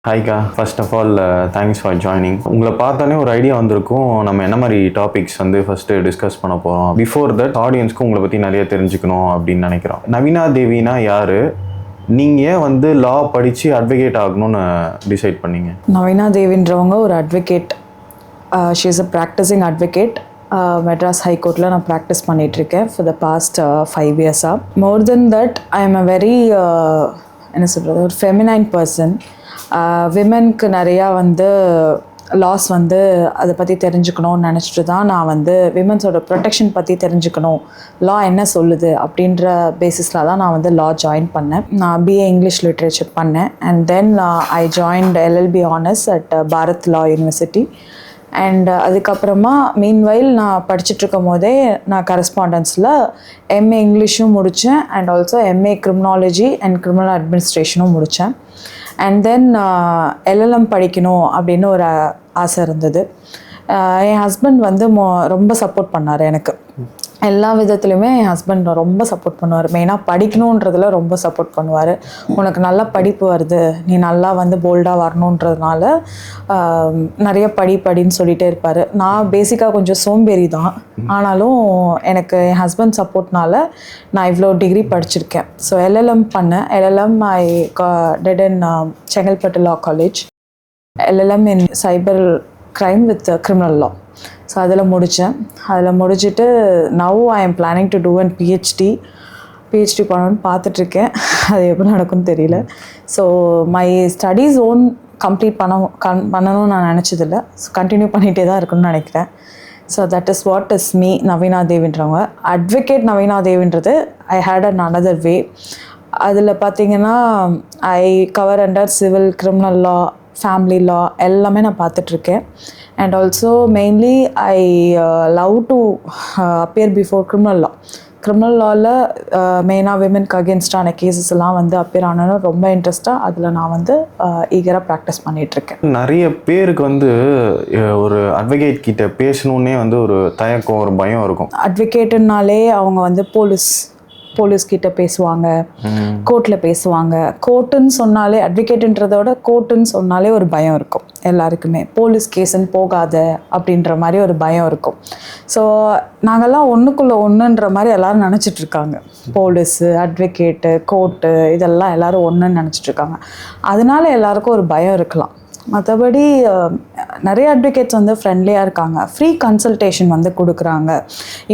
ஹாய்க்கா, first of all thanks for joining. உங்களை பார்த்தோன்னே ஒரு ஐடியா வந்திருக்கும், நம்ம என்ன மாதிரி டாபிக்ஸ் வந்து ஃபஸ்ட்டு டிஸ்கஸ் பண்ண போகிறோம். பிஃபோர் தட் ஆடியன்ஸ்க்கு உங்களை பற்றி நிறைய தெரிஞ்சுக்கணும் அப்படின்னு நினைக்கிறோம். நவீனா தேவினா யார்? நீங்கள் ஏன் வந்து லா படித்து அட்வொகேட் ஆகணும்னு டிசைட் பண்ணீங்க? நவீனா தேவின்றவங்க ஒரு advocate. She is a practicing advocate. Madras ஹைகோர்ட்டில் நான் ப்ராக்டிஸ் பண்ணிகிட்ருக்கேன் ஃபார் த பாஸ்ட் 5 years-ஆக. More than that I am a very என்ன சொல்கிறது, ஒரு ஃபெமினைன் பர்சன். விமென்க்கு நிறையா வந்து லாஸ் வந்து அதை பற்றி தெரிஞ்சுக்கணும்னு நினச்சிட்டு தான் நான் வந்து விமென்ஸோட ப்ரொடெக்ஷன் பற்றி தெரிஞ்சுக்கணும், லா என்ன சொல்லுது அப்படின்ற பேசிஸில் தான் நான் வந்து லா ஜாயின் பண்ணேன். நான் பிஏ இங்கிலீஷ் லிட்ரேச்சர் பண்ணேன். And then I joined LLB honours at Bharat law university. And அதுக்கப்புறமா மீன்வைல் நான் படிச்சுட்ருக்கும் போதே நான் கரஸ்பாண்டன்ஸில் எம்ஏ இங்கிலீஷும் முடித்தேன் and also MA criminology and criminal அட்மினிஸ்ட்ரேஷனும் முடித்தேன். அண்ட் தென் எல்எல்எம் படிக்கணும் அப்படின்னு ஒரு ஆசை இருந்தது. என் ஹஸ்பண்ட் வந்து ரொம்ப சப்போர்ட் பண்ணார் எனக்கு. எல்லா விதத்துலையுமே என் ஹஸ்பண்ட் ரொம்ப சப்போர்ட் பண்ணுவார். மெயினாக படிக்கணுன்றதில் ரொம்ப சப்போர்ட் பண்ணுவார். உனக்கு நல்லா படிப்பு வருது, நீ நல்லா வந்து போல்டாக வரணுன்றதுனால நிறைய படின்னு சொல்லிகிட்டே இருப்பார். நான் பேசிக்காக கொஞ்சம் சோம்பேறி தான், ஆனாலும் எனக்கு என் ஹஸ்பண்ட் சப்போர்ட்னால நான் இவ்வளோ டிகிரி படிச்சிருக்கேன். ஸோ எல்எல்எம் பண்ணேன். LLM I did in Chengalpattu law college. LLM in cyber crime with criminal law. So அதில் முடிச்சுட்டு now I am planning to do and PhD பண்ணணும்னு பார்த்துட்ருக்கேன். அது எப்படி நடக்கும்னு தெரியல. ஸோ மை ஸ்டடீஸ் கம்ப்ளீட் பண்ணணும்னு நான் நினச்சதில்ல. ஸோ கண்டினியூ பண்ணிகிட்டே தான் இருக்கணும்னு நினைக்கிறேன். So that is what is me, Navina தேவின்றவங்க. அட்வொகேட் நவீனா தேவின்றது I hate an another way. அதில் பார்த்தீங்கன்னா I cover under civil, criminal law, family law எல்லாமே நான் பார்த்துட்ருக்கேன். And also mainly I love to appear before criminal லாவில் மெயினாக விமென்க்கு அகேன்ஸ்டான கேசஸ் எல்லாம் வந்து அப்பியர் ஆனாலும் ரொம்ப இன்ட்ரெஸ்ட்டாக அதில் நான் வந்து ஈகராக ப்ராக்டிஸ் பண்ணிகிட்ருக்கேன். நிறைய பேருக்கு வந்து ஒரு அட்வொகேட் கிட்ட பேசணுன்னே வந்து ஒரு தயக்கம், ஒரு பயம் இருக்கும். அட்வொகேட்டுனாலே அவங்க வந்து போலீஸ்கிட்ட பேசுவாங்க, கோர்ட்டில் பேசுவாங்க. கோர்ட்டுன்னு சொன்னாலே, அட்வொகேட்டுன்றதோட கோர்ட்டுன்னு சொன்னாலே ஒரு பயம் இருக்கும் எல்லாருக்குமே. போலீஸ் கேஸுன்னு போகாத அப்படின்ற மாதிரி ஒரு பயம் இருக்கும். ஸோ நாங்கள்லாம் ஒன்றுக்குள்ளே ஒன்றுன்ற மாதிரி எல்லோரும் நினச்சிட்ருக்காங்க. போலீஸு, அட்வொகேட்டு, கோர்ட்டு இதெல்லாம் எல்லோரும் ஒன்றுன்னு நினச்சிட்ருக்காங்க. அதனால எல்லாருக்கும் ஒரு பயம் இருக்கலாம். மற்றபடி நிறைய அட்வொகேட்ஸ் வந்து ஃப்ரெண்ட்லியாக இருக்காங்க. ஃப்ரீ கன்சல்டேஷன் வந்து கொடுக்குறாங்க.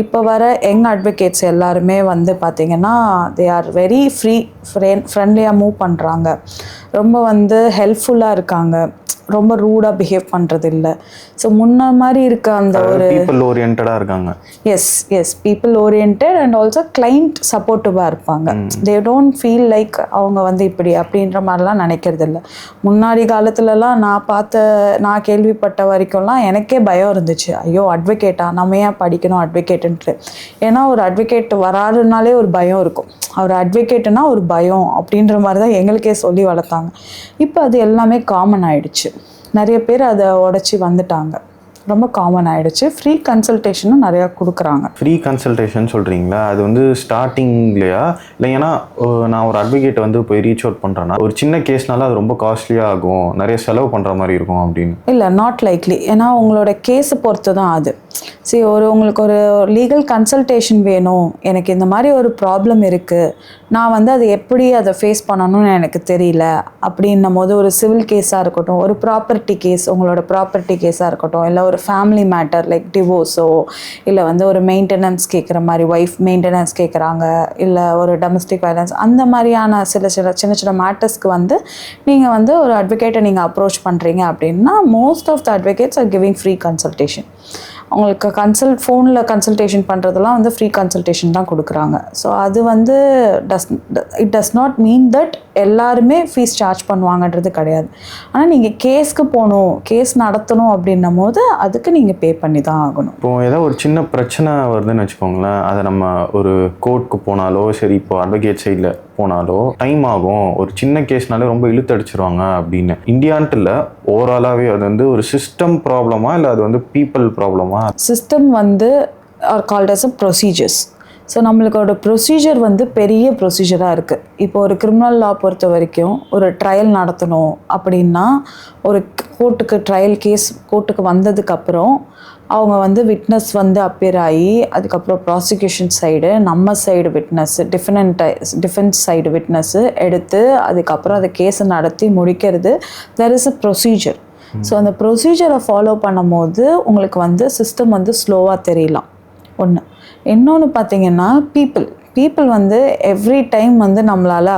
இப்போ வர யங் அட்வொகேட்ஸ் எல்லாருமே வந்து பார்த்திங்கன்னா தே ஆர் வெரி ஃப்ரெண்ட்லியாக மூவ் பண்ணுறாங்க. ரொம்ப வந்து ஹெல்ப்ஃபுல்லாக இருக்காங்க. ரொம்ப ரூடாக பிஹேவ் பண்ணுறது இல்லை. ஸோ முன்ன மாதிரி இருக்க அந்த ஒரு பீப்புள் ஓரியன்டாக இருக்காங்க. Yes people oriented and also client சப்போர்ட்டிவாக இருப்பாங்க. தே டோன்ட் ஃபீல் லைக் அவங்க வந்து இப்படி அப்படின்ற மாதிரிலாம் நினைக்கிறது இல்லை. முன்னாடி காலத்துலலாம் நான் கேள்விப்பட்ட வரைக்கும்லாம் எனக்கே பயம் இருந்துச்சு. ஐயோ அட்வொகேட்டா, நம்ம ஏன் படிக்கணும் அட்வொகேட்டுன்ட்டு. ஏன்னா ஒரு அட்வொகேட் வராதுனாலே ஒரு பயம் இருக்கும். அவர் அட்வொகேட்டுனா ஒரு பயம் அப்படின்ற மாதிரி தான் எங்களுக்கே சொல்லி வளர்த்தாங்க. இப்போ அது எல்லாமே காமன் ஆயிடுச்சு. நிறைய பேர் அதை உடச்சி வந்துட்டாங்க. ரொம்ப காமன் ஆகிடுச்சு. ஃப்ரீ கன்சல்டேஷனும் நிறையா கொடுக்குறாங்க. ஃப்ரீ கன்சல்டேஷன் சொல்கிறீங்களா? அது வந்து ஸ்டார்டிங்லையா இல்லை? ஏன்னா நான் ஒரு அட்வொகேட்டை வந்து போய் ரீச் அவுட் பண்ணுறேன்னா ஒரு சின்ன கேஸ்னால அது ரொம்ப காஸ்ட்லியாக ஆகும், நிறைய செலவு பண்ணுற மாதிரி இருக்கும் அப்படின்னு. இல்லை, நாட் லைக்லி. ஏன்னா உங்களோட கேஸை பொறுத்து தான் அது. சரி, உங்களுக்கு ஒரு லீகல் கன்சல்டேஷன் வேணும், எனக்கு இந்த மாதிரி ஒரு ப்ராப்ளம் இருக்குது, நான் வந்து அதை ஃபேஸ் பண்ணணும்னு எனக்கு தெரியல அப்படின்னும் போது, ஒரு சிவில் கேஸாக இருக்கட்டும், ஒரு ப்ராப்பர்ட்டி கேஸ், உங்களோட ப்ராப்பர்ட்டி கேஸாக இருக்கட்டும், இல்லை ஒரு ஃபேமிலி மேட்டர் லைக் டிவோர்ஸோ, இல்லை வந்து ஒரு மெயின்டெனன்ஸ் கேட்குற மாதிரி, ஒய்ஃப் மெயின்டெனன்ஸ் கேட்குறாங்க, இல்லை ஒரு டொமஸ்டிக் வயலன்ஸ், அந்த மாதிரியான சின்ன சின்ன மேட்டர்ஸ்க்கு நீங்கள் வந்து ஒரு அட்வொகேட்டை நீங்கள் அப்ரோச் பண்ணுறீங்க அப்படின்னா most of the advocates are giving free consultation. உங்களுக்கு ஃபோனில் கன்சல்டேஷன் பண்ணுறதுலாம் வந்து ஃப்ரீ கன்சல்டேஷன் தான் கொடுக்குறாங்க. ஸோ அது வந்து it does not mean that எல்லாருமே ஃபீஸ் சார்ஜ் பண்ணுவாங்கன்றது கிடையாது. ஆனால் நீங்கள் கேஸ்க்கு போகணும், கேஸ் நடத்தணும் அப்படின்னும் போது அதுக்கு நீங்கள் பே பண்ணி தான் ஆகணும். இப்போது ஏதோ ஒரு சின்ன பிரச்சனை வருதுன்னு வச்சுக்கோங்களேன், அதை நம்ம ஒரு கோர்ட்டுக்கு போனாலோ சரி, இப்போ அட்வொகேட் சைடில் போனாலோ டைம் ஆகும். ஒரு சின்ன கேஸ்னாலே ரொம்ப இழுத்தடிச்சிருவாங்க அப்படின்னு. இந்தியான்ட்டு இல்லை, ஓவராலாகவே அது வந்து ஒரு சிஸ்டம் ப்ராப்ளமா இல்லை அது வந்து பீப்புள் ப்ராப்ளமா? சிஸ்டம் வந்து are called as a procedures. So நம்மளுக்கோட ப்ரொசீஜர் வந்து பெரிய ப்ரொசீஜராக இருக்குது. இப்போ ஒரு கிரிமினல் லா பொறுத்த வரைக்கும் ஒரு ட்ரையல் நடத்தணும் அப்படின்னா ஒரு கோர்ட்டுக்கு ட்ரையல் கேஸ் கோர்ட்டுக்கு வந்ததுக்கப்புறம் அவங்க வந்து விட்னஸ் வந்து அப்பியர் ஆகி அதுக்கப்புறம் ப்ராசிக்யூஷன் சைடு நம்ம side witness defence side witness எடுத்து அதுக்கப்புறம் அந்த கேஸை நடத்தி முடிக்கிறது there is a procedure. So அந்த ப்ரொசீஜரை ஃபாலோ பண்ணும் போது உங்களுக்கு வந்து சிஸ்டம் வந்து ஸ்லோவாக தெரியலாம் ஒன்று. இன்னொன்று பார்த்தீங்கன்னா பீப்புள் வந்து எவ்ரி டைம் வந்து நம்மளால்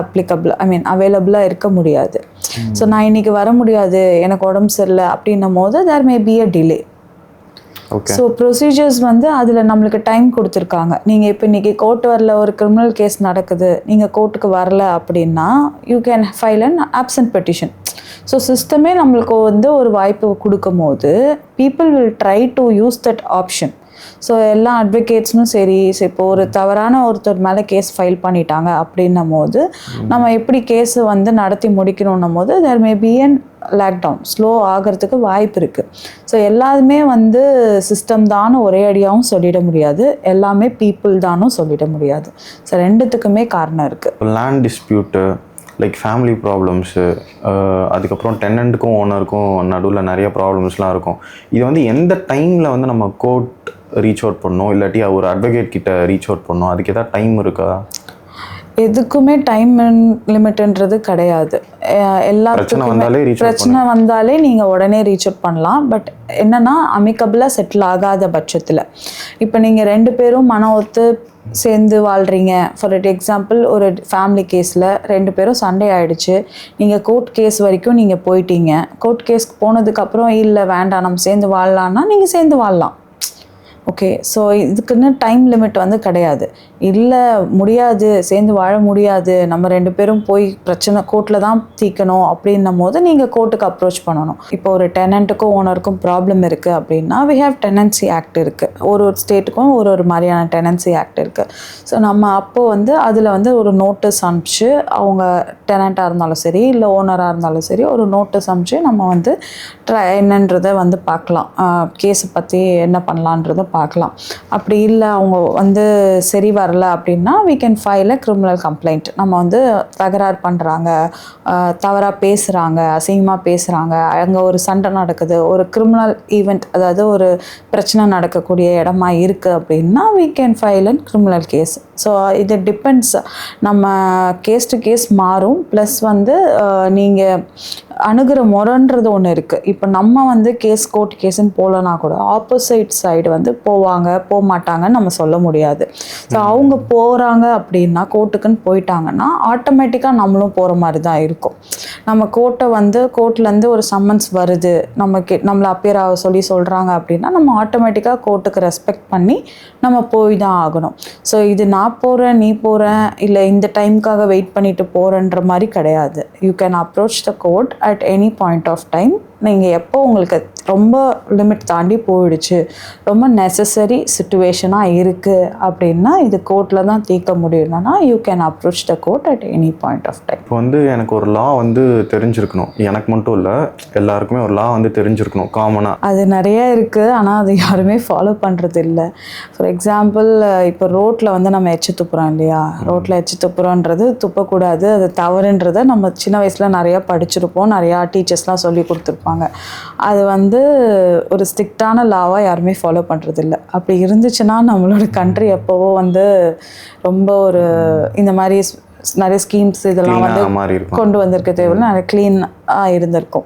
அவைலபிளாக இருக்க முடியாது. ஸோ நான் இன்றைக்கி வர முடியாது, எனக்கு உடம்பு சரியில்லை அப்படின்னும் போது there may be a delay. So procedures வந்து அதில் நம்மளுக்கு டைம் கொடுத்துருக்காங்க. நீங்கள் இப்போ இன்றைக்கி கோர்ட் வரல, ஒரு கிரிமினல் கேஸ் நடக்குது, நீங்கள் கோர்ட்டுக்கு வரல அப்படின்னா you can file an absent petition. So சிஸ்டமே நம்மளுக்கு வந்து ஒரு வாய்ப்பு கொடுக்கும் போது people will try to use that option. So எல்லா அட்வொகேட்ஸும் சரி, இப்போ ஒரு தவறான ஒருத்தர் மேலே கேஸ் ஃபைல் பண்ணிட்டாங்க அப்படின்னும் போது நம்ம எப்படி கேஸை வந்து நடத்தி முடிக்கணுன்னும் போது there may be an lockdown slow ஆகிறதுக்கு வாய்ப்பு இருக்குது. ஸோ எல்லாருமே வந்து சிஸ்டம் தானும் ஒரே அடியாகவும் சொல்லிட முடியாது, எல்லாமே பீப்புள் தானும் சொல்லிட முடியாது. ஸோ ரெண்டுத்துக்குமே காரணம் இருக்குது. Land dispute, like family problems, அதுக்கப்புறம் டெனண்ட்டுக்கும் ஓனருக்கும் நடுவில் நிறைய ப்ராப்ளம்ஸ்லாம் இருக்கும். இது வந்து எந்த டைமில் வந்து நம்ம கோர்ட் ரீச் அவுட் பண்ணணும், இல்லாட்டி ஒரு அட்வொகேட் கிட்ட ரீச் அவுட் பண்ணணும், அதுக்கு எதாவது டைம் இருக்கா? எதுக்குமே டைம் லிமிட்ன்றது கிடையாது. எல்லாத்துக்குமே பிரச்சனை வந்தாலே நீங்கள் உடனே ரீச் அவுட் பண்ணலாம். பட் என்னென்னா அமிக்கபிளாக செட்டில் ஆகாத பட்சத்தில், இப்போ நீங்கள் 2 பேரும் மன ஒத்து சேர்ந்து வாழ்கிறீங்க. ஃபார் எக்ஸாம்பிள் ஒரு ஃபேமிலி கேஸில் 2 பேரும் சண்டே ஆகிடுச்சு, நீங்கள் கோர்ட் கேஸ் வரைக்கும் நீங்கள் போயிட்டீங்க. கோர்ட் கேஸ்க்கு போனதுக்கப்புறம் இல்லை வேண்டாம் நம்ம சேர்ந்து வாழலான்னா நீங்கள் சேர்ந்து வாழலாம். ஓகே, ஸோ இதுக்குன்னு டைம் லிமிட் வந்து கிடையாது. இல்லை முடியாது, சேர்ந்து வாழ முடியாது, நம்ம 2 பேரும் போய் பிரச்சனை கோர்ட்டில் தான் தீர்க்கணும் அப்படின்னும் போது நீங்கள் கோர்ட்டுக்கு அப்ரோச் பண்ணணும். இப்போ ஒரு டெனண்ட்டுக்கும் ஓனருக்கும் ப்ராப்ளம் இருக்குது அப்படின்னா வி ஹேவ் டெனன்சி ஆக்ட் இருக்குது. ஒரு ஸ்டேட்டுக்கும் ஒரு மாதிரியான டெனன்சி ஆக்ட் இருக்குது. ஸோ நம்ம அப்போது வந்து அதில் வந்து ஒரு நோட்டீஸ் அனுப்பிச்சு, அவங்க டெனண்ட்டாக இருந்தாலும் சரி இல்லை ஓனராக இருந்தாலும் சரி, ஒரு நோட்டீஸ் அனுப்பிச்சு நம்ம வந்து என்னன்றதை வந்து பார்க்கலாம், கேஸை பற்றி என்ன பண்ணலான்றதை பார்க்கலாம். அப்படி இல்லை அவங்க வந்து சரி வரல அப்படின்னா we can file a criminal complaint. நம்ம வந்து தகராறு பண்ணுறாங்க, தவறாக பேசுகிறாங்க, அசிங்கமாக பேசுகிறாங்க, அங்கே ஒரு சண்டை நடக்குது, ஒரு கிரிமினல் ஈவெண்ட் அதாவது ஒரு பிரச்சனை நடக்கக்கூடிய இடமா இருக்குது அப்படின்னா we can file a criminal case. So இது டிபெண்ட்ஸ், நம்ம கேஸ் டு கேஸ் மாறும். ப்ளஸ் வந்து நீங்கள் அணுகிற முறைன்றது ஒன்று இருக்குது. இப்போ நம்ம வந்து கோர்ட் கேஸுன்னு போகலன்னா கூட ஆப்போசிட் சைடு வந்து போவாங்க போக மாட்டாங்கன்னு நம்ம சொல்ல முடியாது. ஸோ அவங்க போகிறாங்க அப்படின்னா கோர்ட்டுக்குன்னு போயிட்டாங்கன்னா ஆட்டோமேட்டிக்காக நம்மளும் போகிற மாதிரி தான் இருக்கும். நம்ம கோர்ட்லேருந்து ஒரு சம்மன்ஸ் வருது, நம்மளை அப்பியர் ஆக சொல்கிறாங்க அப்படின்னா நம்ம ஆட்டோமேட்டிக்காக கோர்ட்டுக்கு ரெஸ்பெக்ட் பண்ணி நம்ம போய் தான் ஆகணும். ஸோ இது நான் போகிறேன் நீ போகிறேன் இல்லை இந்த டைமுக்காக வெயிட் பண்ணிட்டு போகிறேன்ற மாதிரி கிடையாது. You can approach the court at any point of time. நீங்கள் எப்போ உங்களுக்கு ரொம்ப லிமிட் தாண்டி போயிடுச்சு, ரொம்ப நெசசரி சுச்சுவேஷனாக இருக்குது அப்படின்னா இது கோர்ட்டில் தான் தீர்க்க முடியும்னா you can approach the court at any point of time. இப்போ வந்து எனக்கு ஒரு லா வந்து தெரிஞ்சிருக்கணும், எனக்கு மட்டும் இல்லை எல்லாருக்குமே ஒரு லா வந்து தெரிஞ்சிருக்கணும் காமனாக. அது நிறைய இருக்குது, ஆனால் அது யாருமே ஃபாலோ பண்ணுறது இல்லை. ஃபார் எக்ஸாம்பிள் இப்போ ரோட்டில் வந்து நம்ம எச்சு துப்புறோம் இல்லையா, ரோட்டில் எச்சு துப்புறோன்றது துப்பக்கூடாது, அது தவறுன்றதை நம்ம சின்ன வயசில் நிறையா படிச்சிருப்போம், நிறையா டீச்சர்ஸ்லாம் சொல்லி கொடுத்துருப்போம். அது வந்து ஒரு ஸ்ட்ரிக்டான லாவாக யாருமே ஃபாலோ பண்ணுறதில்ல. அப்படி இருந்துச்சுன்னா நம்மளோட கண்ட்ரி எப்போவோ வந்து ரொம்ப ஒரு இந்த மாதிரி நிறைய ஸ்கீம்ஸ் இதெல்லாம் வந்து கொண்டு வந்திருக்க தேவையில்ல, நிறைய க்ளீனாக இருந்திருக்கும்.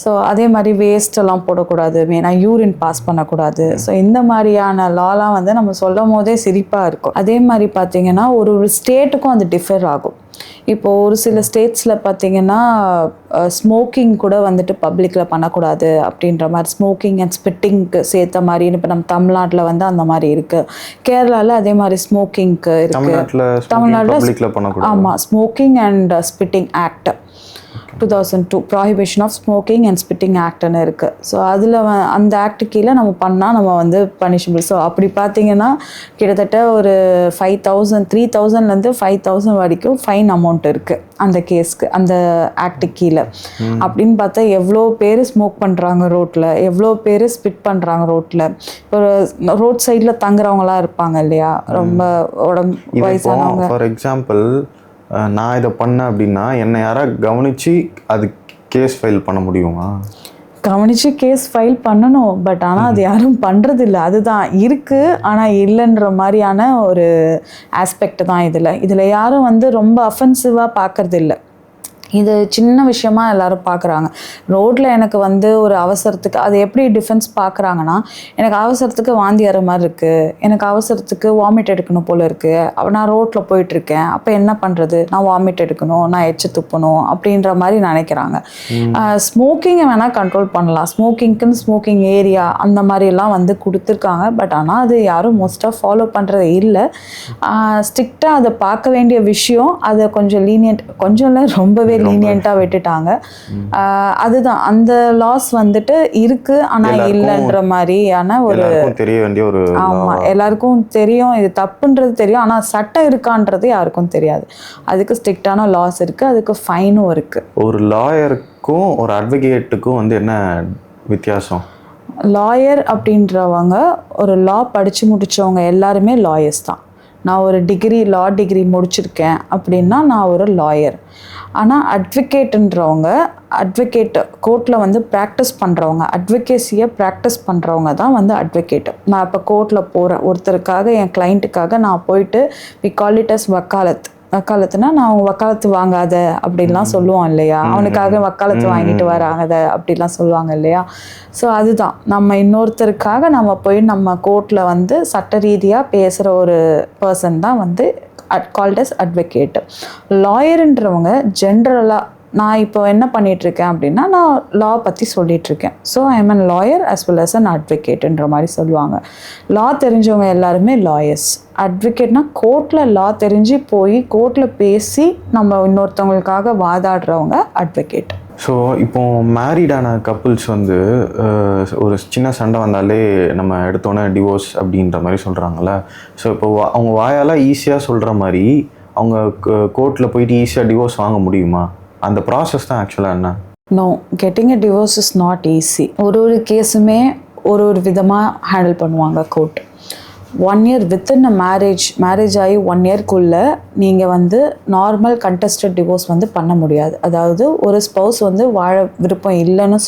ஸோ அதே மாதிரி வேஸ்ட்டெல்லாம் போடக்கூடாது, மெயினாக யூரின் பாஸ் பண்ணக்கூடாது. ஸோ இந்த மாதிரியான லாலாம் வந்து நம்ம சொல்லும் போதே சிரிப்பாக இருக்கும். அதே மாதிரி பார்த்திங்கன்னா ஒரு ஸ்டேட்டுக்கும் அது டிஃபர் ஆகும். இப்போது ஒரு சில ஸ்டேட்ஸில் பார்த்திங்கன்னா ஸ்மோக்கிங் கூட வந்துட்டு பப்ளிக்கில் பண்ணக்கூடாது அப்படின்ற மாதிரி, ஸ்மோக்கிங் அண்ட் ஸ்பிட்டிங்க்கு சேர்த்த மாதிரி இப்போ நம்ம தமிழ்நாட்டில் வந்து அந்த மாதிரி இருக்குது. கேரளாவில் அதே மாதிரி ஸ்மோக்கிங்க்கு இருக்குது. தமிழ்நாட்டில் ஆமாம், smoking and spitting act 2002 prohibition of smoking and spitting ஆக்ட்னு இருக்குது. ஸோ அதில் அந்த ஆக்ட் கீழே நம்ம பண்ணால் நம்ம வந்து பனிஷபிள். ஸோ அப்படி பார்த்தீங்கன்னா கிட்டத்தட்ட ஒரு 5,000 3,000லேருந்து 5,000 வரைக்கும் ஃபைன் அமௌண்ட் இருக்குது அந்த கேஸ்க்கு, அந்த ஆக்ட் கீழே. அப்படின்னு பார்த்தா எவ்வளோ பேர் ஸ்மோக் பண்ணுறாங்க ரோட்டில், எவ்வளோ பேர் ஸ்பிட் பண்ணுறாங்க ரோட்டில். இப்போ ரோட் சைடில் தங்குறவங்களாம் இருப்பாங்க இல்லையா, ரொம்ப உடம்பு வயசானவங்க. ஃபார் எக்ஸாம்பிள் நான் இதை பண்ணேன் அப்படின்னா என்னை யாராவது கவனித்து அது கேஸ் ஃபைல் பண்ண முடியுமா? கவனித்து கேஸ் ஃபைல் பண்ணணும், பட் ஆனால் அது யாரும் பண்ணுறதில்ல. அதுதான் இருக்குது, ஆனால் இல்லைன்ற மாதிரியான ஒரு ஆஸ்பெக்ட் தான் இதில் யாரும் வந்து ரொம்ப அஃபென்சிவாக பார்க்கறதில்ல. இது சின்ன விஷயமா எல்லாரும் பார்க்குறாங்க. ரோட்டில் எனக்கு வந்து ஒரு அவசரத்துக்கு அது எப்படி டிஃபென்ஸ் பார்க்குறாங்கன்னா, எனக்கு அவசரத்துக்கு வாந்தி வர மாதிரி இருக்குது, எனக்கு அவசரத்துக்கு வாமிட் எடுக்கணும் போல் இருக்குது, நான் ரோட்டில் போயிட்டுருக்கேன், அப்போ என்ன பண்ணுறது, நான் வாமிட் எடுக்கணும், நான் எச்சு துப்பணும் அப்படின்ற மாதிரி நினைக்கிறாங்க. ஸ்மோக்கிங்கை வேணால் கண்ட்ரோல் பண்ணலாம், ஸ்மோக்கிங்க்குன்னு ஸ்மோக்கிங் ஏரியா அந்த மாதிரிலாம் வந்து கொடுத்துருக்காங்க. பட் ஆனால் அது யாரும் மோஸ்ட்டாக ஃபாலோ பண்ணுறது இல்லை. ஸ்ட்ரிக்டாக அதை பார்க்க வேண்டிய விஷயம், அதை கொஞ்சம் லீனியன்ட், கொஞ்சம் இல்லை ரொம்பவே லீனியன்ட்டாக விட்டுட்டாங்க. அதுதான் அந்த லாஸ் வந்துட்டு இருக்கு, ஆனால் இல்லைன்ற மாதிரியான ஒரு தெரிய வேண்டிய ஒரு. ஆமாம், எல்லாருக்கும் தெரியும் இது தப்புன்றது தெரியும், ஆனால் சட்டம் இருக்கான்றது யாருக்கும் தெரியாது. அதுக்கு ஸ்ட்ரிக்டான லாஸ் இருக்குது, அதுக்கு ஃபைனும் இருக்குது. ஒரு லாயருக்கும் ஒரு அட்வொகேட்டுக்கும் வந்து என்ன வித்தியாசம்? லாயர் அப்படின்றவங்க ஒரு லா படித்து முடித்தவங்க எல்லாருமே லாயர்ஸ் தான். நான் ஒரு லா டிகிரி முடிச்சிருக்கேன் அப்படின்னா நான் ஒரு லாயர். ஆனால் அட்வொகேட் கோர்ட்டில் வந்து ப்ராக்டிஸ் பண்ணுறவங்க, அட்வொகேசியை ப்ராக்டிஸ் பண்ணுறவங்க தான் வந்து அட்வொகேட். நான் இப்போ கோர்ட்டில் போகிறேன், ஒருத்தருக்காக, என் கிளைண்ட்டுக்காக நான் போயிட்டு வி கால் இட் அஸ் வக்காலத்துனா நான் வக்காலத்து வாங்காத அப்படின்லாம் சொல்லுவோம் இல்லையா, அவனுக்காக வக்காலத்து வாங்கிட்டு வராத அப்படிலாம் சொல்லுவாங்க இல்லையா. ஸோ அதுதான் நம்ம இன்னொருத்தருக்காக நம்ம போய் நம்ம கோர்ட்டில் வந்து சட்ட ரீதியாக பேசுகிற ஒரு பர்சன் தான் வந்து கால்ட் அஸ் அட்வொகேட். லாயருன்றவங்க ஜென்ரலாக நான் இப்போ என்ன பண்ணிகிட்ருக்கேன் அப்படின்னா, நான் லா பற்றி சொல்லிகிட்ருக்கேன். So I am an lawyer as well as an அட்வொகேட்டுன்ற மாதிரி சொல்லுவாங்க. லா தெரிஞ்சவங்க எல்லாருமே லாயர்ஸ். அட்வொகேட்னா கோர்ட்டில் லா தெரிஞ்சு போய் கோர்ட்டில் பேசி நம்ம இன்னொருத்தவங்களுக்காக வாதாடுறவங்க அட்வொகேட். ஸோ இப்போ மேரிடான கப்புள்ஸ் வந்து ஒரு சின்ன சண்டை வந்தாலே நம்ம எடுத்தோன்னே டிவோர்ஸ் அப்படின்ற மாதிரி சொல்கிறாங்கல்ல. ஸோ இப்போ அவங்க வாயால் ஈஸியாக சொல்கிற மாதிரி அவங்க கோர்ட்டில் போயிட்டு ஈஸியாக டிவோர்ஸ் வாங்க முடியுமா? அந்த ப்ராசஸ் தான் ஆக்சுவலாக என்ன? No, getting a divorce is not easy. ஒரு கேஸுமே ஒரு விதமாக ஹேண்டில் பண்ணுவாங்க court. 1 year within a marriage ஆகி 1 yearக்குள்ளே நீங்கள் வந்து நார்மல் கண்டெஸ்டட் டிவோர்ஸ் வந்து பண்ண முடியாது. அதாவது ஒரு ஸ்பௌஸ் வந்து வாழ விருப்பம் இல்லைன்னு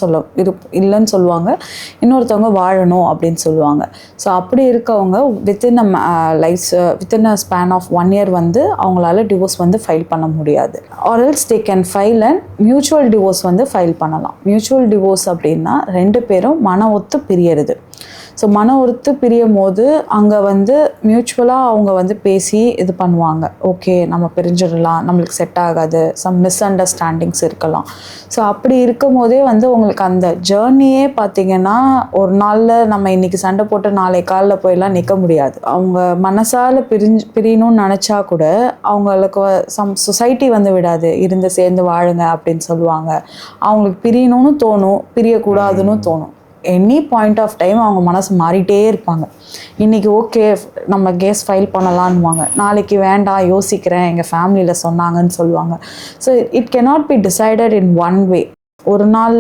சொல்லுவாங்க, இன்னொருத்தவங்க வாழணும் அப்படின்னு சொல்லுவாங்க. ஸோ அப்படி இருக்கவங்க within a span of 1 year வந்து அவங்களால டிவோர்ஸ் வந்து ஃபைல் பண்ண முடியாது. Or else they can file and mutual divorce வந்து ஃபைல் பண்ணலாம். மியூச்சுவல் டிவோர்ஸ் அப்படின்னா 2 பேரும் மன ஒத்து பிரியறது. ஸோ மன ஒருத்து பிரியும் போது அங்கே வந்து மியூச்சுவலாக அவங்க வந்து பேசி இது பண்ணுவாங்க, ஓகே நம்ம பிரிஞ்சிடலாம், நம்மளுக்கு செட் ஆகாது, சம் மிஸ் அண்டர்ஸ்டாண்டிங்ஸ் இருக்கலாம். ஸோ அப்படி இருக்கும் போதே வந்து உங்களுக்கு அந்த ஜேர்னியே பார்த்திங்கன்னா ஒரு நாளில் நம்ம இன்றைக்கி சண்டை போட்டு நாளை காலில் போயெல்லாம் நிற்க முடியாது. அவங்க மனசால் பிரியணும்னு நினச்சா கூட அவங்களுக்கு சொசைட்டி வந்து விடாது, இருந்து சேர்ந்து வாழுங்க அப்படின்னு சொல்லுவாங்க. அவங்களுக்கு பிரியணும்னு தோணும், பிரியக்கூடாதுன்னு தோணும். எனி பாயிண்ட் ஆஃப் டைம் அவங்க மனசு மாறிட்டே இருப்பாங்க. இன்றைக்கி ஓகே நம்ம கேஸ் ஃபைல் பண்ணலான்னுவாங்க, நாளைக்கு வேண்டாம் யோசிக்கிறேன் எங்கள் ஃபேமிலியில் சொன்னாங்கன்னு சொல்லுவாங்க. So it cannot be decided in one way. ஒரு நாள்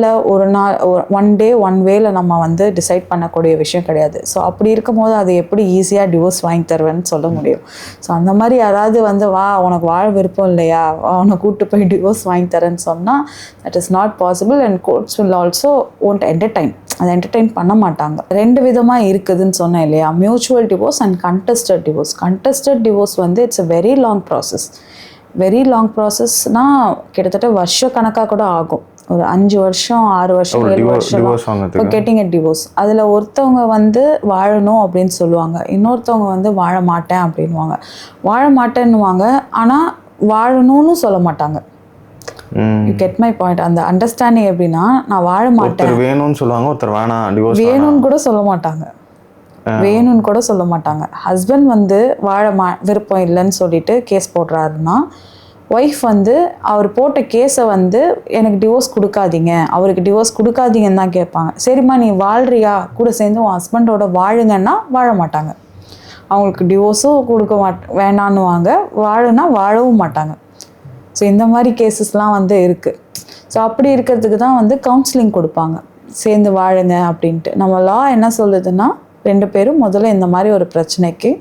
ஒன் டே ஒன் வேல நம்ம வந்து டிசைட் பண்ணக்கூடிய விஷயம் கிடையாது. ஸோ அப்படி இருக்கும் போது அது எப்படி ஈஸியாக டிவோர்ஸ் வாங்கி தருவேன்னு சொல்ல முடியும்? ஸோ அந்த மாதிரி யாராவது வந்து உனக்கு வாழ விருப்பம் இல்லையா, அவனை கூப்பிட்டு போய் டிவோர்ஸ் வாங்கி தரேன்னு சொன்னால் that is not possible. And courts will also won't entertain. அதை என்டர்டெயின் பண்ண மாட்டாங்க. 2 விதமாக இருக்குதுன்னு சொன்னேன் இல்லையா, mutual divorce and contested divorce. Contested divorce வந்து it's a very long process. Very long ப்ராசஸ்னால் கிட்டத்தட்ட வருஷ கணக்காக கூட ஆகும். ஒரு 5 வருஷம் 6 வருஷம் 7 வருஷம் இப்போ கெட்டிங் எ டிவோர்ஸ். அதில் ஒருத்தவங்க வந்து வாழணும் அப்படின்னு சொல்லுவாங்க, இன்னொருத்தவங்க வந்து வாழ மாட்டேன் அப்படின்வாங்க. வாழ மாட்டேன்னுவாங்க, ஆனால் வாழணும்னு சொல்ல மாட்டாங்க. You get my point? அந்த அண்டர்ஸ்டாண்டிங் எப்படின்னா, நான் வாழ மாட்டேன் வேணும்னு சொல்லுவாங்க, ஒருத்தர் வேணாம் டிவோர்ஸ் வேணும்னு கூட சொல்ல மாட்டாங்க, வேணும்னு கூட சொல்ல மாட்டாங்க. ஹஸ்பண்ட் வந்து விருப்பம் இல்லைன்னு சொல்லிட்டு கேஸ் போடுறாருன்னா ஒய்ஃப் வந்து அவர் போட்ட கேஸை வந்து எனக்கு டிவோர்ஸ் கொடுக்காதீங்க, அவருக்கு டிவோர்ஸ் கொடுக்காதீங்கன்னு தான் கேட்பாங்க. சரிம்மா நீ வாழ்றியா, கூட சேர்ந்து உன் ஹஸ்பண்டோட வாழுங்கன்னா வாழ மாட்டாங்க. அவங்களுக்கு டிவோர்ஸும் கொடுக்க வேணான்னுவாங்க, வாழுனா வாழவும் மாட்டாங்க. ஸோ இந்த மாதிரி கேசஸ்லாம் வந்து இருக்குது. ஸோ அப்படி இருக்கிறதுக்கு தான் வந்து கவுன்சிலிங் கொடுப்பாங்க, சேர்ந்து வாழுங்க அப்படின்ட்டு. நம்ம லா என்ன சொல்லுதுன்னா 2 பேரும் முதல்ல இந்த மாதிரி ஒரு பிரச்சனைக்கு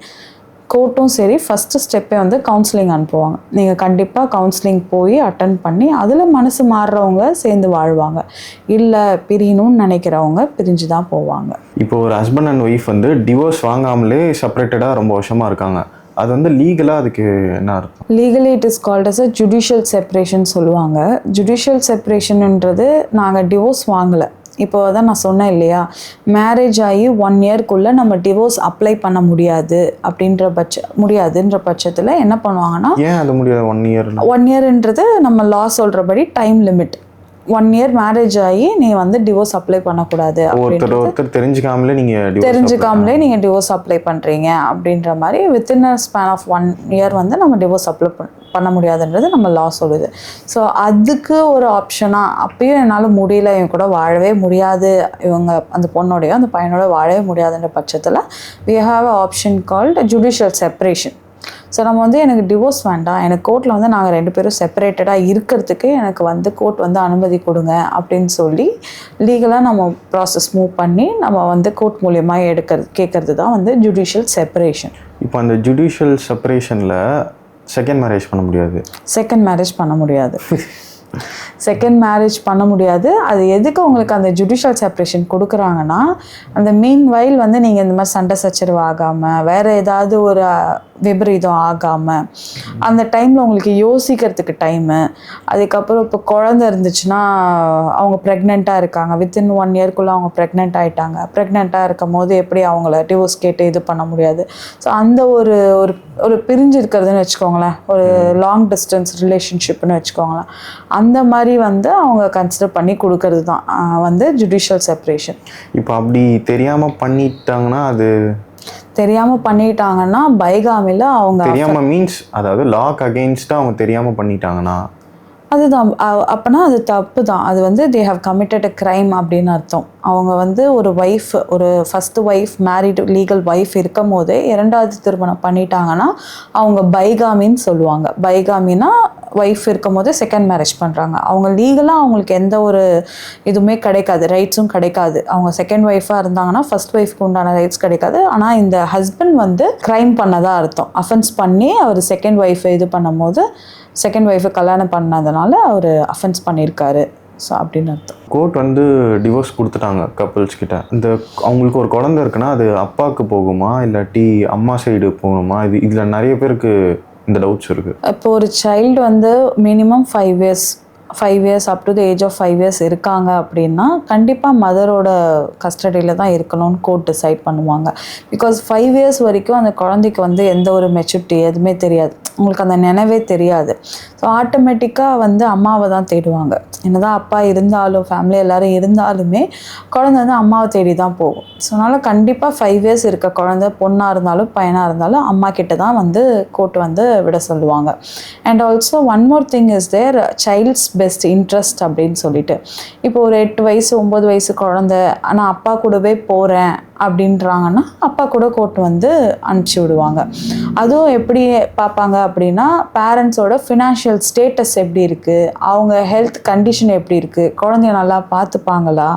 கோர்ட்டும் சரி ஃபஸ்ட்டு ஸ்டெப்பே வந்து கவுன்சிலிங் அனுப்புவாங்க. நீங்கள் கண்டிப்பாக கவுன்சிலிங் போய் அட்டன் பண்ணி அதில் மனசு மாறுறவங்க சேர்ந்து வாழ்வாங்க, இல்லை பிரியணும்னு நினைக்கிறவங்க பிரிஞ்சு தான் போவாங்க. இப்போ ஒரு ஹஸ்பண்ட் அண்ட் ஒய்ஃப் வந்து டிவோர்ஸ் வாங்காமலே செப்பரேட்டடாக ரொம்ப வருஷமாக இருக்காங்க, அது வந்து லீகலாக அதுக்கு என்ன அர்த்தம்? Legally it is called as a judicial separation சொல்லுவாங்க. ஜுடிஷியல் செப்பரேஷன்ன்றது நாங்கள் டிவோர்ஸ் வாங்கலை. இப்போ தான் நான் சொன்னேன் இல்லையா, மேரேஜ் ஆகி 1 இயர்க்குள்ளே நம்ம டிவோர்ஸ் அப்ளை பண்ண முடியாது முடியாதுன்ற பட்சத்தில் என்ன பண்ணுவாங்கன்னா, ஏன் அது முடியாது? 1 இயர் 1 இயர்ன்றது நம்ம லா சொல்கிறபடி டைம் லிமிட். 1 இயர் மேரேஜ் ஆகி நீ வந்து டிவோர்ஸ் அப்ளை பண்ணக்கூடாது, ஒருத்தர் தெரிஞ்சுக்காமலே நீங்கள் டிவோர்ஸ் அப்ளை பண்ணுறீங்க அப்படின்ற மாதிரி within a span of 1 year வந்து நம்ம டிவோர்ஸ் அப்ளை பண்ண முடியாதுன்றது நம்ம லா சொல்லுது. ஸோ அதுக்கு ஒரு ஆப்ஷனாக அப்பயும் என்னால் முடியல, இவங்க கூட வாழவே முடியாது, இவங்க அந்த பொண்ணோடையோ அந்த பையனோட வாழவே முடியாதுன்ற பட்சத்தில் we have a option called judicial separation. So நம்ம வந்து எனக்கு டிவோர்ஸ் வேண்டாம், எனக்கு கோர்ட்டில் வந்து நாங்கள் 2 பேரும் செப்பரேட்டடாக இருக்கிறதுக்கு எனக்கு வந்து கோர்ட் வந்து அனுமதி கொடுங்க அப்படின்னு சொல்லி லீகலாக நம்ம ப்ராசஸ் மூவ் பண்ணி நம்ம வந்து கோர்ட் மூலியமாக கேட்கறது தான் வந்து ஜுடிஷியல் செப்பரேஷன். இப்போ அந்த ஜுடிஷியல் செப்பரேஷனில் செகண்ட் மேரேஜ் பண்ண முடியாது. செகண்ட் மேரேஜ் பண்ண முடியாது. அது எதுக்கு உங்களுக்கு அந்த ஜுடிஷியல் செப்பரேஷன் கொடுக்குறாங்கன்னா, அந்த மீன் வைல் வந்து நீங்கள் இந்த மாதிரி சண்டை சச்சரவு ஆகாமல், வேறு ஏதாவது ஒரு விபரீதம் ஆகாமல், அந்த டைமில் உங்களுக்கு யோசிக்கிறதுக்கு டைமு, அதுக்கப்புறம் இப்போ குழந்தை இருந்துச்சுன்னா அவங்க ப்ரெக்னெண்ட்டாக இருக்காங்க, வித்தின் 1 இயர்க்குள்ளே அவங்க ப்ரெக்னெண்ட்டாக இருக்கும் போது எப்படி அவங்கள டிவோர்ஸ் கேட்டு இது பண்ண முடியாது. ஸோ அந்த ஒரு ஒரு பிரிஞ்சு இருக்கிறதுன்னு வச்சுக்கோங்களேன், ஒரு லாங் டிஸ்டன்ஸ் ரிலேஷன்ஷிப்னு வச்சுக்கோங்களேன், அந்த மாதிரி வந்து அவங்க கன்சிடர் பண்ணி கொடுக்கறது தான் வந்து ஜுடிஷியல் செப்பரேஷன். இப்போ அப்படி தெரியாமல் பண்ணிட்டாங்கன்னா பைகாமில அவங்க தெரியாமல் மீன்ஸ் அதாவது லாக் அகெயின்ஸ்டாக அவங்க தெரியாமல் பண்ணிட்டாங்கன்னா அதுதான், அப்போனா அது தப்பு தான். அது வந்து they have committed a crime அப்படின்னு அர்த்தம். அவங்க வந்து ஒரு first wife married legal wife இருக்கும் போதே 2வது திருமணம் பண்ணிட்டாங்கன்னா அவங்க பைகாமின்னு சொல்லுவாங்க. பைகாமின்னா ஒய்ஃப் இருக்கும் போதே செகண்ட் மேரேஜ் பண்ணுறாங்க. அவங்க லீகலாக அவங்களுக்கு எந்த ஒரு இதுவுமே கிடைக்காது, ரைட்ஸும் கிடைக்காது. அவங்க செகண்ட் ஒய்ஃபாக இருந்தாங்கன்னா ஃபர்ஸ்ட் ஒய்ஃப்க்கு உண்டான ரைட்ஸ் கிடைக்காது. ஆனால் இந்த ஹஸ்பண்ட் வந்து க்ரைம் பண்ணதான் அர்த்தம். அஃபென்ஸ் பண்ணி அவர் செகண்ட் ஒய்ஃபை இது பண்ணும் போது செகண்ட் ஒய்ஃபை கல்யாணம் பண்ணதுனால அவர் அஃபென்ஸ் பண்ணியிருக்காரு. ஸோ அப்படின்னு அர்த்தம். கோர்ட் வந்து டிவோர்ஸ் கொடுத்துட்டாங்க கப்புள்ஸ் கிட்ட. அவங்களுக்கு ஒரு குழந்தை இருக்குன்னா அது அப்பாவுக்கு போகுமா இல்லாட்டி அம்மா சைடு போகணுமா? இதில் நிறைய பேருக்கு இந்த டவுட்ஸ் இருக்குது. இப்போ ஒரு சைல்டு வந்து minimum 5 years up to the age of 5 years இருக்காங்க அப்படின்னா கண்டிப்பாக மதரோட கஸ்டடியில் தான் இருக்கணும்னு கோர்ட் டிசைட் பண்ணுவாங்க. பிகாஸ் 5 இயர்ஸ் வரைக்கும் அந்த குழந்தைக்கு வந்து எந்த ஒரு மெச்சூரிட்டி எதுவுமே தெரியாது, உங்களுக்கு அந்த நினைவே தெரியாது. ஸோ ஆட்டோமேட்டிக்காக வந்து அம்மாவை தான் தேடுவாங்க. என்னதான் அப்பா இருந்தாலும் ஃபேமிலி எல்லோரும் இருந்தாலுமே குழந்தை வந்து அம்மாவை தேடி தான் போகும். ஸோ அதனால் கண்டிப்பாக 5 இயர்ஸ் இருக்க குழந்தை பொண்ணாக இருந்தாலும் பையனாக இருந்தாலும் அம்மா கிட்ட தான் வந்து கோர்ட் வந்து விட சொல்லுவாங்க. And also one more thing is there, child's best interest அப்படின்னு சொல்லிட்டு. இப்போ ஒரு 8 வயசு 9 வயசு குழந்தை ஆனால் அப்பா கூடவே போகிறேன் அப்படின்றாங்கன்னா அப்பா கூட கோர்ட் வந்து அனுப்பிச்சி விடுவாங்க. அதுவும் எப்படி பார்ப்பாங்க அப்படின்னா, பேரண்ட்ஸோட ஃபினான்ஷியல் ஸ்டேட்டஸ் எப்படி இருக்குது, அவங்க ஹெல்த் கண்டிஷன் எப்படி இருக்குது, குழந்தைய நல்லா பார்த்துப்பாங்களா,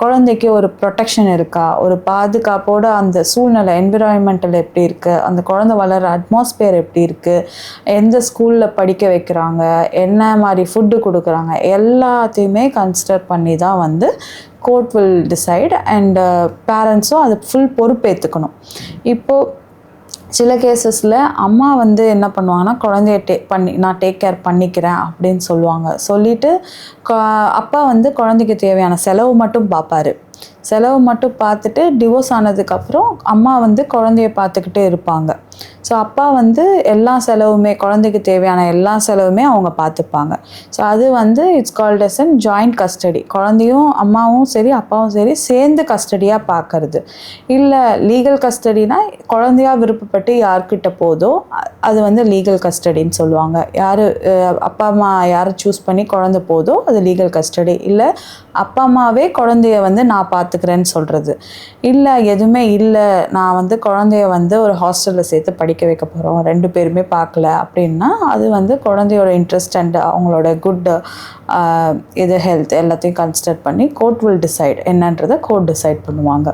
குழந்தைக்கு ஒரு ப்ரொடெக்ஷன் இருக்கா, ஒரு பாதுகாப்போட அந்த சூழ்நிலை என்விரான்மெண்டல் எப்படி இருக்குது, அந்த குழந்தை வளர்கிற அட்மாஸ்பியர் எப்படி இருக்குது, எந்த ஸ்கூலில் படிக்க வைக்கிறாங்க, என்ன மாதிரி ஃபுட்டு கொடுக்குறாங்க, எல்லாத்தையுமே கன்சிடர் பண்ணி தான் வந்து கோர்ட் வில் டிசைட். அண்ட் பேரண்ட்ஸும் அது ஃபுல் பொறுப்பேற்றுக்கணும். இப்போது சில கேசஸில் அம்மா வந்து என்ன பண்ணுவாங்கன்னா, குழந்தைய நான் டேக் கேர் பண்ணிக்கிறேன் அப்படின்னு சொல்லுவாங்க. சொல்லிவிட்டு அப்பா வந்து குழந்தைக்கு தேவையான செலவு மட்டும் பார்ப்பாரு. செலவு மட்டும் பார்த்துட்டு டிவோர்ஸ் ஆனதுக்கப்புறம் அம்மா வந்து குழந்தைய பார்த்துக்கிட்டே இருப்பாங்க. ஸோ அப்பா வந்து எல்லா செலவுமே குழந்தைக்கு தேவையான எல்லா செலவுமே அவங்க பார்த்துப்பாங்க. ஸோ அது வந்து it's called as an joint custody. குழந்தையும் அம்மாவும் சரி அப்பாவும் சரி சேர்ந்து கஸ்டடியாக பார்க்கறது. இல்லை லீகல் கஸ்டடினா குழந்தையா விருப்பப்பட்டு யார்கிட்ட போதோ அது வந்து லீகல் கஸ்டடின்னு சொல்லுவாங்க. யார் அப்பா அம்மா யாரை சூஸ் பண்ணி குழந்தை போதோ அது லீகல் கஸ்டடி. இல்லை அப்பா அம்மாவே குழந்தைய வந்து நான் பார்த்துக்கிறேன்னு சொல்கிறது. இல்லை எதுவுமே இல்லை, நான் வந்து குழந்தைய வந்து ஒரு ஹாஸ்டலில் சேர்த்து படிக்க வைக்க போகிறோம், 2 பேருமே பார்க்கல அப்படின்னா அது வந்து குழந்தையோட இன்ட்ரெஸ்ட் அண்ட் அவங்களோட குட் இது ஹெல்த் எல்லாத்தையும் கன்சிடர் பண்ணி கோர்ட் வில் டிசைட் என்னன்றதை கோர்ட் டிசைட் பண்ணுவாங்க.